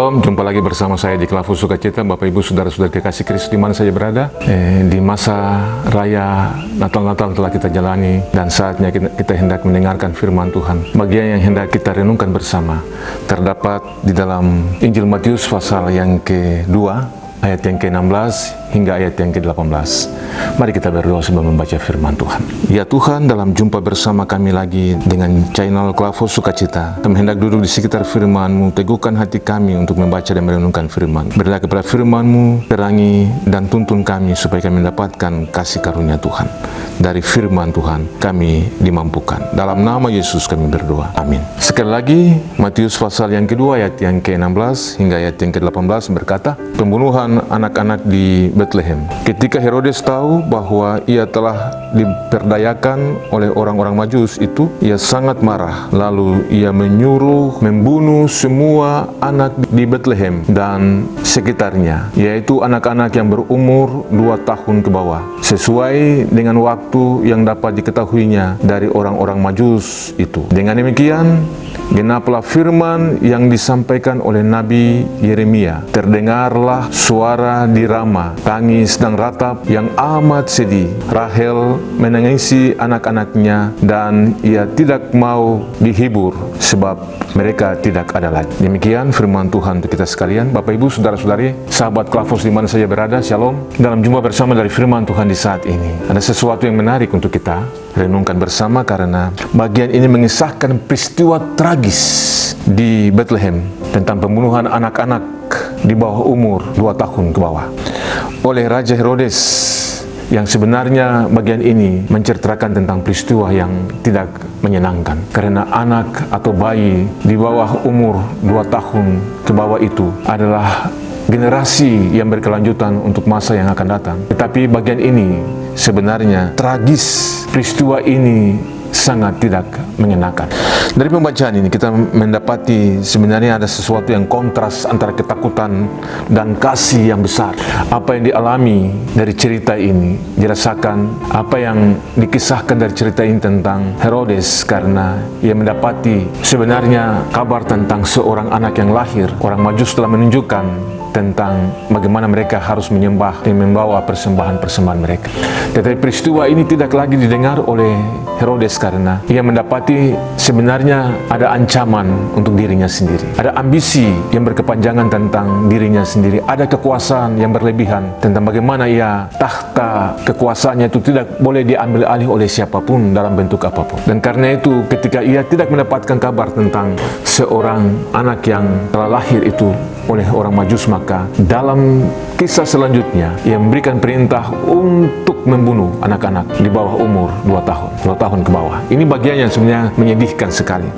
Shalom, jumpa lagi bersama saya di Klavus Sukacita. Bapak Ibu Saudara-saudara kekasih Kristus di mana saja berada. Di masa raya Natal telah kita jalani, dan saatnya kita hendak mendengarkan firman Tuhan. Bagian yang hendak kita renungkan bersama terdapat di dalam Injil Matius pasal yang kedua, ayat yang ke-16 hingga ayat yang ke-18. Mari kita berdoa sebelum membaca firman Tuhan. Ya Tuhan, dalam jumpa bersama kami lagi dengan channel Klavus Sukacita, kami hendak duduk di sekitar firman-Mu. Teguhkan hati kami untuk membaca dan merenungkan firman. Berilah kepada firman-Mu, terangi dan tuntun kami supaya kami mendapatkan kasih karunia Tuhan. Dari firman Tuhan kami dimampukan. Dalam nama Yesus kami berdoa. Amin. Sekali lagi, Matius pasal yang kedua ayat yang ke-16 hingga ayat yang ke-18 berkata, pembunuhan anak-anak di Bethlehem. Ketika Herodes tahu bahwa ia telah diperdayakan oleh orang-orang Majus itu, ia sangat marah. Lalu ia menyuruh membunuh semua anak di Bethlehem dan sekitarnya, yaitu anak-anak yang berumur 2 tahun ke bawah, sesuai dengan waktu yang dapat diketahuinya dari orang-orang Majus itu. Dengan demikian, genaplah firman yang disampaikan oleh Nabi Yeremia. Terdengarlah suara di Rama, tangis dan ratap yang amat sedih. Rahel menangisi anak-anaknya, dan ia tidak mau dihibur sebab mereka tidak ada lagi. Demikian firman Tuhan untuk kita sekalian. Bapak Ibu, Saudara-saudari, sahabat Klavus di mana saja berada, Shalom. Dalam jumpa bersama dari firman Tuhan di saat ini, ada sesuatu yang menarik untuk kita renungkan bersama, karena bagian ini mengisahkan peristiwa tragis di Bethlehem tentang pembunuhan anak-anak di bawah umur 2 tahun ke bawah oleh Raja Herodes, yang sebenarnya bagian ini menceritakan tentang peristiwa yang tidak menyenangkan, karena anak atau bayi di bawah umur 2 tahun ke bawah itu adalah generasi yang berkelanjutan untuk masa yang akan datang. Tetapi bagian ini sebenarnya tragis. Peristiwa ini sangat tidak menyenangkan. Dari pembacaan ini kita mendapati sebenarnya ada sesuatu yang kontras antara ketakutan dan kasih yang besar. Apa yang dialami dari cerita ini dirasakan, apa yang dikisahkan dari cerita ini tentang Herodes, karena ia mendapati sebenarnya kabar tentang seorang anak yang lahir. Orang Majus telah menunjukkan tentang bagaimana mereka harus menyembah dan membawa persembahan-persembahan mereka. Tetapi peristiwa ini tidak lagi didengar oleh Herodes, karena ia mendapati sebenarnya ada ancaman untuk dirinya sendiri. Ada ambisi yang berkepanjangan tentang dirinya sendiri. Ada kekuasaan yang berlebihan tentang bagaimana ia tahta kekuasaannya itu tidak boleh diambil alih oleh siapapun dalam bentuk apapun. Dan karena itu ketika ia tidak mendapatkan kabar tentang seorang anak yang telah lahir itu oleh orang Majus, maka dalam kisah selanjutnya ia memberikan perintah untuk membunuh anak-anak di bawah umur 2 tahun ke bawah. Ini bagian yang sebenarnya menyedihkan sekali.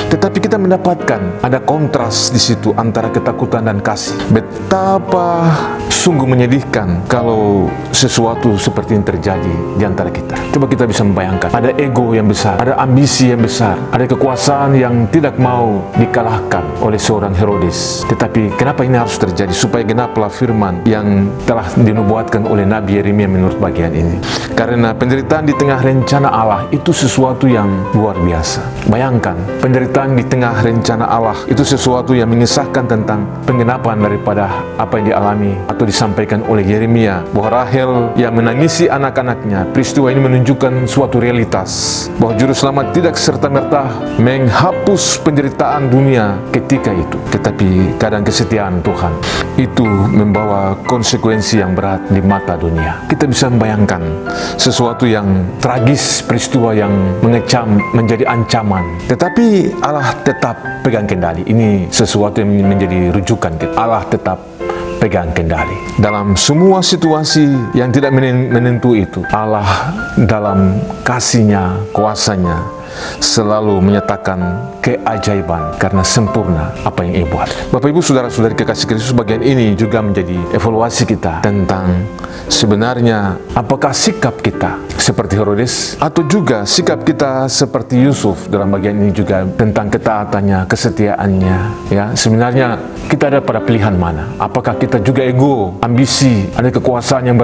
Tetapi kita mendapatkan ada kontras di situ antara ketakutan dan kasih. Betapa sungguh menyedihkan kalau sesuatu seperti ini terjadi di antara kita. Coba kita bisa membayangkan, ada ego yang besar, ada ambisi yang besar, ada kekuasaan yang tidak mau dikalahkan oleh seorang Herodes. Tetapi kenapa ini harus terjadi? Supaya genaplah firman yang telah dinubuatkan oleh Nabi Yeremia menurut bagian ini. Karena penderitaan di tengah rencana Allah itu sesuatu yang luar biasa. Bayangkan, penderitaan di tengah rencana Allah itu sesuatu yang mengisahkan tentang penggenapan daripada apa yang dialami atau disampaikan oleh Yeremia, bahwa Rahel yang menangisi anak-anaknya. Peristiwa ini menunjukkan suatu realitas, bahwa juru selamat tidak serta-merta menghapus penderitaan dunia ketika itu. Tetapi kadang kesetiaan Tuhan itu membawa konsekuensi yang berat di mata dunia. Kita bisa membayangkan sesuatu yang tragis, peristiwa yang mengecam menjadi ancaman, tetapi Allah tetap pegang kendali. Ini sesuatu yang menjadi rujukan kita. Allah tetap pegang kendali dalam semua situasi yang tidak menentu itu. Allah dalam kasih-Nya, kuasa-Nya selalu menyatakan keajaiban, karena sempurna apa yang Ia buat. Bapak Ibu Saudara-saudari kekasih Kristus, bagian ini juga menjadi evaluasi kita tentang sebenarnya apakah sikap kita seperti Herodes, atau juga sikap kita seperti Yusuf. Dalam bagian ini juga tentang ketaatannya, kesetiaannya. Ya, sebenarnya kita ada pada pilihan mana? Apakah kita juga ego, ambisi, ada kekuasaan yang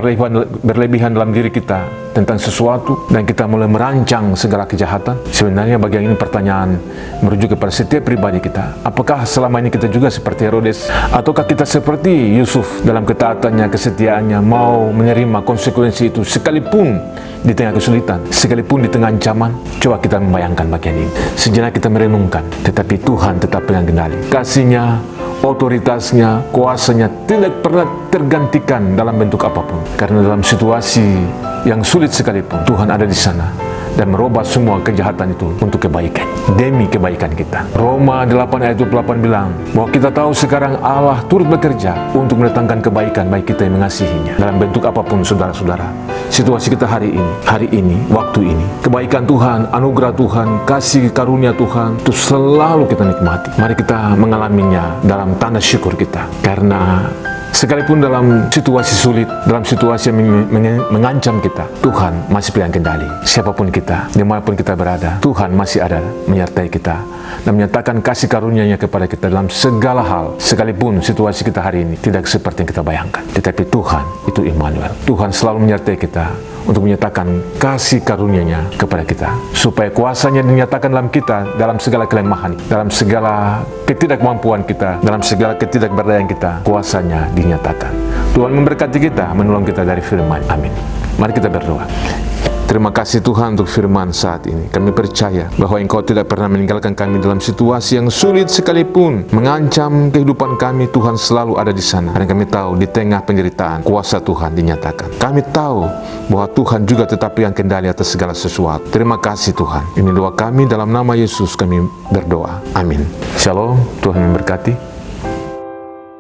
berlebihan dalam diri kita tentang sesuatu, dan kita mulai merancang segala kejahatan? Sebenarnya bagian ini pertanyaan merujuk kepada setiap pribadi kita. Apakah selama ini kita juga seperti Herodes? Ataukah kita seperti Yusuf dalam ketaatannya, kesetiaannya, mau menerima konsekuensi itu sekalipun di tengah kesulitan, sekalipun di tengah ancaman? Coba kita membayangkan bagian ini. Sejenak kita merenungkan, tetapi Tuhan tetap pegang kendali. Kasih-Nya, otoritasnya, kuasanya tidak pernah tergantikan dalam bentuk apapun. Karena dalam situasi yang sulit sekalipun, Tuhan ada di sana dan merubah semua kejahatan itu untuk kebaikan, demi kebaikan kita. Roma 8 ayat 28 bilang bahwa kita tahu sekarang Allah turut bekerja untuk mendatangkan kebaikan bagi kita yang mengasihinya. Dalam bentuk apapun, saudara-saudara, situasi kita hari ini, waktu ini, kebaikan Tuhan, anugerah Tuhan, kasih karunia Tuhan itu selalu kita nikmati. Mari kita mengalaminya dalam tanda syukur kita, karena sekalipun dalam situasi sulit, dalam situasi yang mengancam kita, Tuhan masih pegang kendali. Siapapun kita, dimanapun kita berada, Tuhan masih ada menyertai kita dan menyatakan kasih karunia-Nya kepada kita dalam segala hal. Sekalipun situasi kita hari ini tidak seperti yang kita bayangkan, tetapi Tuhan itu Immanuel. Tuhan selalu menyertai kita untuk menyatakan kasih karunia-Nya kepada kita, supaya kuasa-Nya dinyatakan dalam kita, dalam segala kelemahan, dalam segala ketidakmampuan kita, dalam segala ketidakberdayaan kita, kuasa-Nya dinyatakan. Tuhan memberkati kita, menolong kita dari firman. Amin. Mari kita berdoa. Terima kasih Tuhan untuk firman saat ini. Kami percaya bahwa Engkau tidak pernah meninggalkan kami dalam situasi yang sulit sekalipun mengancam kehidupan kami. Tuhan selalu ada di sana. Dan kami tahu di tengah penderitaan, kuasa Tuhan dinyatakan. Kami tahu bahwa Tuhan juga tetap yang kendali atas segala sesuatu. Terima kasih Tuhan. Ini doa kami, dalam nama Yesus kami berdoa. Amin. Shalom, Tuhan memberkati.